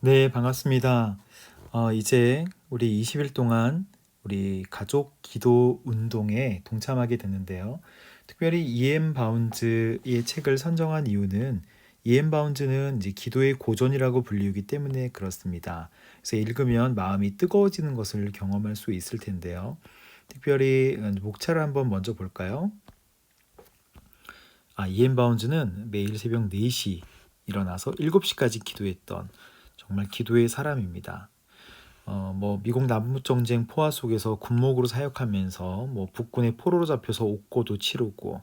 네, 반갑습니다. 이제 우리 20일 동안 우리 가족 기도 운동에 동참하게 됐는데요. 특별히 이엠 바운즈의 책을 선정한 이유는 이엠 바운즈는 이제 기도의 고전이라고 불리우기 때문에 그렇습니다. 그래서 읽으면 마음이 뜨거워지는 것을 경험할 수 있을 텐데요. 특별히 목차를 한번 먼저 볼까요? 이엠 바운즈는 매일 새벽 4시 일어나서 7시까지 기도했던 정말 기도의 사람입니다. 미국 남북전쟁 포화 속에서 군목으로 사역하면서 북군의 포로로 잡혀서 옥고도 치르고,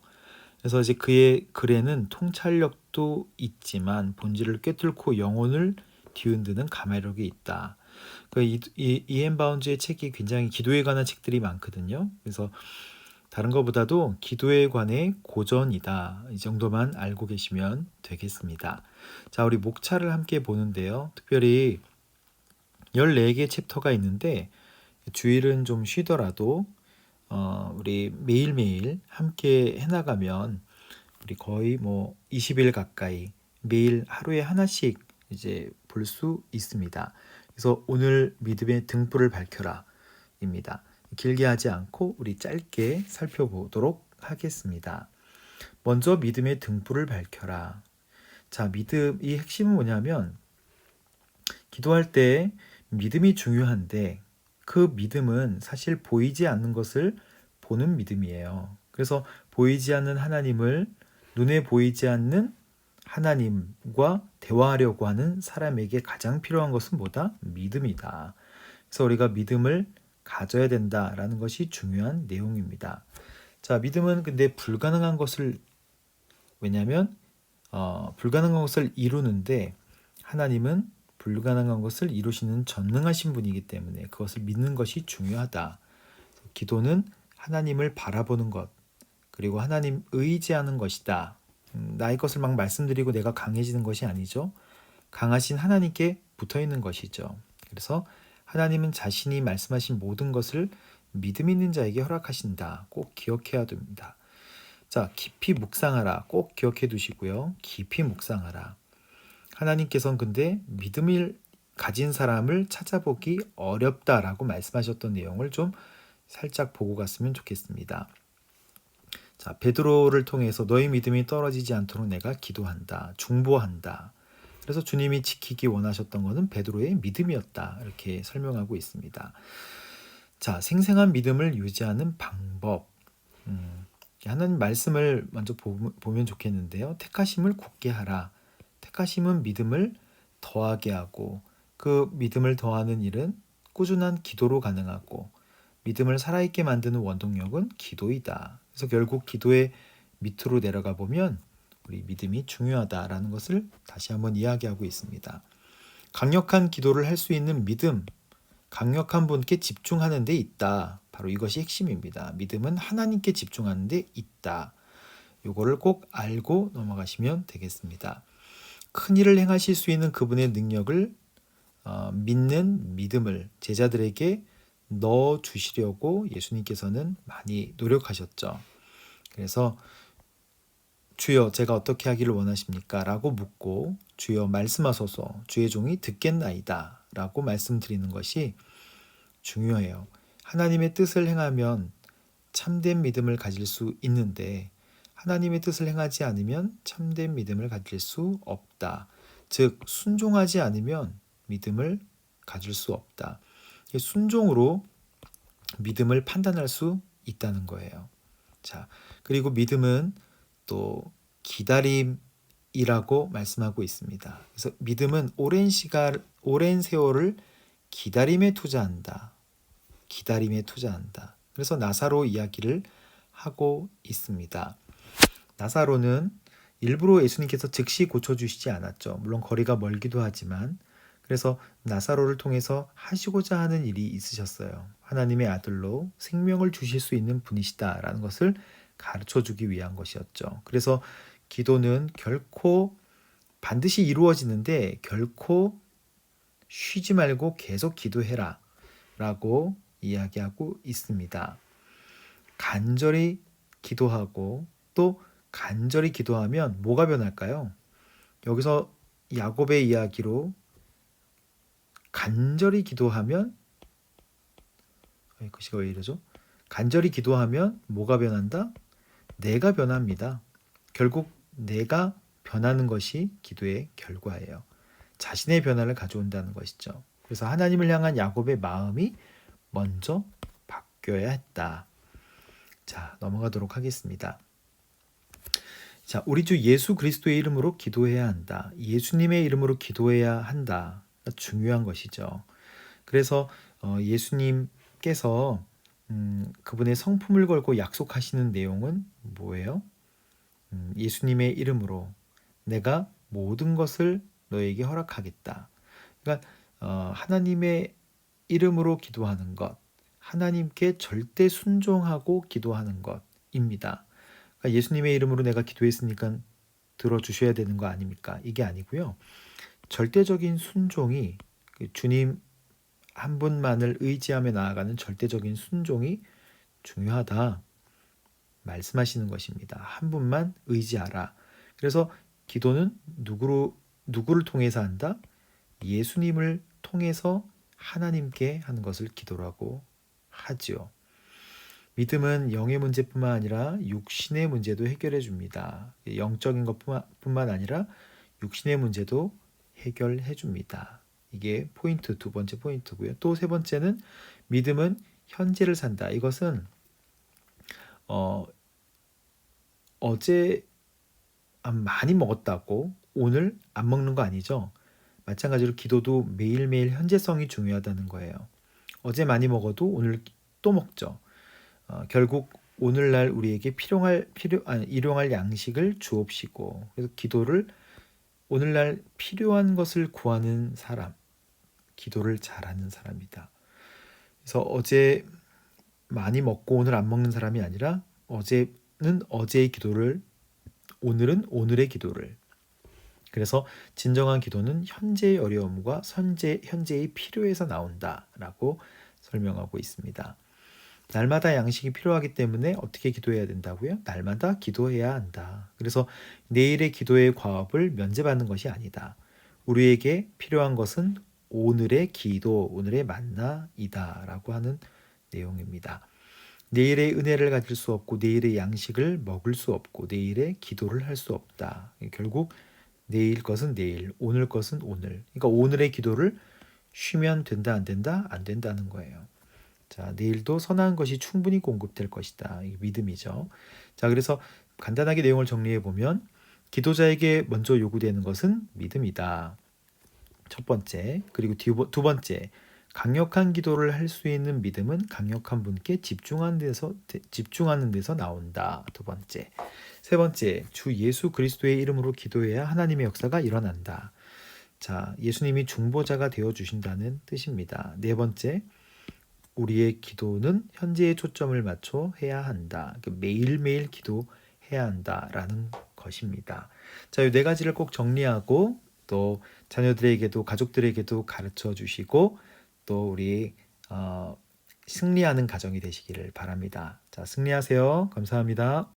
그래서 이제 그의 글에는 통찰력도 있지만 본질을 꿰뚫고 영혼을 뒤흔드는 감화력이 있다. 이엠 바운즈의 책이 굉장히 기도에 관한 책들이 많거든요. 그래서 다른 것보다도 기도에 관해 고전이다. 이 정도만 알고 계시면 되겠습니다. 자, 우리 목차를 함께 보는데요. 특별히 14개 챕터가 있는데 주일은 좀 쉬더라도 우리 매일매일 함께 해나가면 우리 거의 20일 가까이 매일 하루에 하나씩 이제 볼 수 있습니다. 그래서 오늘 믿음의 등불을 밝혀라 입니다. 길게 하지 않고 우리 짧게 살펴보도록 하겠습니다. 먼저 믿음의 등불을 밝혀라. 자, 믿음의 핵심은 뭐냐면 기도할 때 믿음이 중요한데 그 믿음은 사실 보이지 않는 것을 보는 믿음이에요. 그래서 보이지 않는 하나님을 눈에 보이지 않는 하나님과 대화하려고 하는 사람에게 가장 필요한 것은 뭐다? 믿음이다. 그래서 우리가 믿음을 가져야 된다라는 것이 중요한 내용입니다. 자, 믿음은 근데 불가능한 것을 왜냐하면 불가능한 것을 이루는데 하나님은 불가능한 것을 이루시는 전능하신 분이기 때문에 그것을 믿는 것이 중요하다. 기도는 하나님을 바라보는 것, 그리고 하나님 의지하는 것이다. 나의 것을 막 말씀드리고 내가 강해지는 것이 아니죠. 강하신 하나님께 붙어 있는 것이죠. 그래서 하나님은 자신이 말씀하신 모든 것을 믿음 있는 자에게 허락하신다. 꼭 기억해야 됩니다. 자, 깊이 묵상하라. 꼭 기억해 두시고요. 깊이 묵상하라. 하나님께서는 근데 믿음을 가진 사람을 찾아보기 어렵다라고 말씀하셨던 내용을 좀 살짝 보고 갔으면 좋겠습니다. 자, 베드로를 통해서 너희 믿음이 떨어지지 않도록 내가 기도한다. 중보한다. 그래서 주님이 지키기 원하셨던 것은 베드로의 믿음이었다. 이렇게 설명하고 있습니다. 자, 생생한 믿음을 유지하는 방법. 하나님 말씀을 먼저 보면 좋겠는데요. 택하심을 굳게 하라. 택하심은 믿음을 더하게 하고 그 믿음을 더하는 일은 꾸준한 기도로 가능하고 믿음을 살아있게 만드는 원동력은 기도이다. 그래서 결국 기도의 밑으로 내려가 보면 우리 믿음이 중요하다라는 것을 다시 한번 이야기하고 있습니다. 강력한 기도를 할 수 있는 믿음, 강력한 분께 집중하는 데 있다. 바로 이것이 핵심입니다. 믿음은 하나님께 집중하는 데 있다. 요거를 꼭 알고 넘어가시면 되겠습니다. 큰 일을 행하실 수 있는 그분의 능력을 믿는 믿음을 제자들에게 넣어 주시려고 예수님께서는 많이 노력하셨죠. 그래서 주여 제가 어떻게 하기를 원하십니까? 라고 묻고 주여 말씀하소서 주의 종이 듣겠나이다 라고 말씀드리는 것이 중요해요. 하나님의 뜻을 행하면 참된 믿음을 가질 수 있는데 하나님의 뜻을 행하지 않으면 참된 믿음을 가질 수 없다. 즉 순종하지 않으면 믿음을 가질 수 없다. 순종으로 믿음을 판단할 수 있다는 거예요. 자, 그리고 믿음은 또 기다림이라고 말씀하고 있습니다. 그래서 믿음은 오랜 세월을 기다림에 투자한다. 기다림에 투자한다. 그래서 나사로 이야기를 하고 있습니다. 나사로는 일부러 예수님께서 즉시 고쳐주시지 않았죠. 물론 거리가 멀기도 하지만 그래서 나사로를 통해서 하시고자 하는 일이 있으셨어요. 하나님의 아들로 생명을 주실 수 있는 분이시다라는 것을 가르쳐주기 위한 것이었죠. 그래서 기도는 결코 반드시 이루어지는데 결코 쉬지 말고 계속 기도해라 라고 이야기하고 있습니다. 간절히 기도하고 또 간절히 기도하면 뭐가 변할까요? 여기서 야곱의 이야기로 간절히 기도하면 글씨가 왜 이러죠? 간절히 기도하면 뭐가 변한다? 내가 변합니다. 결국 내가 변하는 것이 기도의 결과예요. 자신의 변화를 가져온다는 것이죠. 그래서 하나님을 향한 야곱의 마음이 먼저 바뀌어야 했다. 자, 넘어가도록 하겠습니다. 자, 우리 주 예수 그리스도의 이름으로 기도해야 한다. 예수님의 이름으로 기도해야 한다. 중요한 것이죠. 그래서 예수님께서 그분의 성품을 걸고 약속하시는 내용은 뭐예요? 예수님의 이름으로 내가 모든 것을 너에게 허락하겠다. 그러니까 하나님의 이름으로 기도하는 것, 하나님께 절대 순종하고 기도하는 것입니다. 그러니까 예수님의 이름으로 내가 기도했으니까 들어주셔야 되는 거 아닙니까? 이게 아니고요. 절대적인 순종이 주님 한 분만을 의지하며 나아가는 절대적인 순종이 중요하다 말씀하시는 것입니다. 한 분만 의지하라. 그래서 기도는 누구를 통해서 한다? 예수님을 통해서 하나님께 하는 것을 기도라고 하지요. 믿음은 영의 문제뿐만 아니라 육신의 문제도 해결해 줍니다. 영적인 것뿐만 아니라 육신의 문제도 해결해 줍니다. 이게 두 번째 포인트고요. 또 세 번째는 믿음은 현재를 산다. 이것은 어제 많이 먹었다고 오늘 안 먹는 거 아니죠? 마찬가지로 기도도 매일매일 현재성이 중요하다는 거예요. 어제 많이 먹어도 오늘 또 먹죠. 결국 오늘날 우리에게 일용할 양식을 주옵시고, 그래서 기도를 오늘날 필요한 것을 구하는 사람, 기도를 잘하는 사람이다. 그래서 어제 많이 먹고 오늘 안 먹는 사람이 아니라 어제는 어제의 기도를, 오늘은 오늘의 기도를. 그래서 진정한 기도는 현재의 어려움과 현재의 필요에서 나온다라고 설명하고 있습니다. 날마다 양식이 필요하기 때문에 어떻게 기도해야 된다고요? 날마다 기도해야 한다. 그래서 내일의 기도의 과업을 면제받는 것이 아니다. 우리에게 필요한 것은 오늘의 기도, 오늘의 만나이다 라고 하는 내용입니다. 내일의 은혜를 가질 수 없고 내일의 양식을 먹을 수 없고 내일의 기도를 할 수 없다. 결국 내일 것은 내일, 오늘 것은 오늘. 그러니까 오늘의 기도를 쉬면 된다, 안 된다? 안 된다는 거예요. 자, 내일도 선한 것이 충분히 공급될 것이다. 이게 믿음이죠. 자, 그래서 간단하게 내용을 정리해 보면 기도자에게 먼저 요구되는 것은 믿음이다. 첫 번째. 그리고 두 번째. 강력한 기도를 할 수 있는 믿음은 강력한 분께 집중하는 데서 나온다. 두 번째. 세 번째. 주 예수 그리스도의 이름으로 기도해야 하나님의 역사가 일어난다. 자, 예수님이 중보자가 되어 주신다는 뜻입니다. 네 번째. 우리의 기도는 현재에 초점을 맞춰 해야 한다. 매일매일 기도해야 한다라는 것입니다. 자, 이 네 가지를 꼭 정리하고 또 자녀들에게도 가족들에게도 가르쳐 주시고 또 우리 승리하는 가정이 되시기를 바랍니다. 자, 승리하세요. 감사합니다.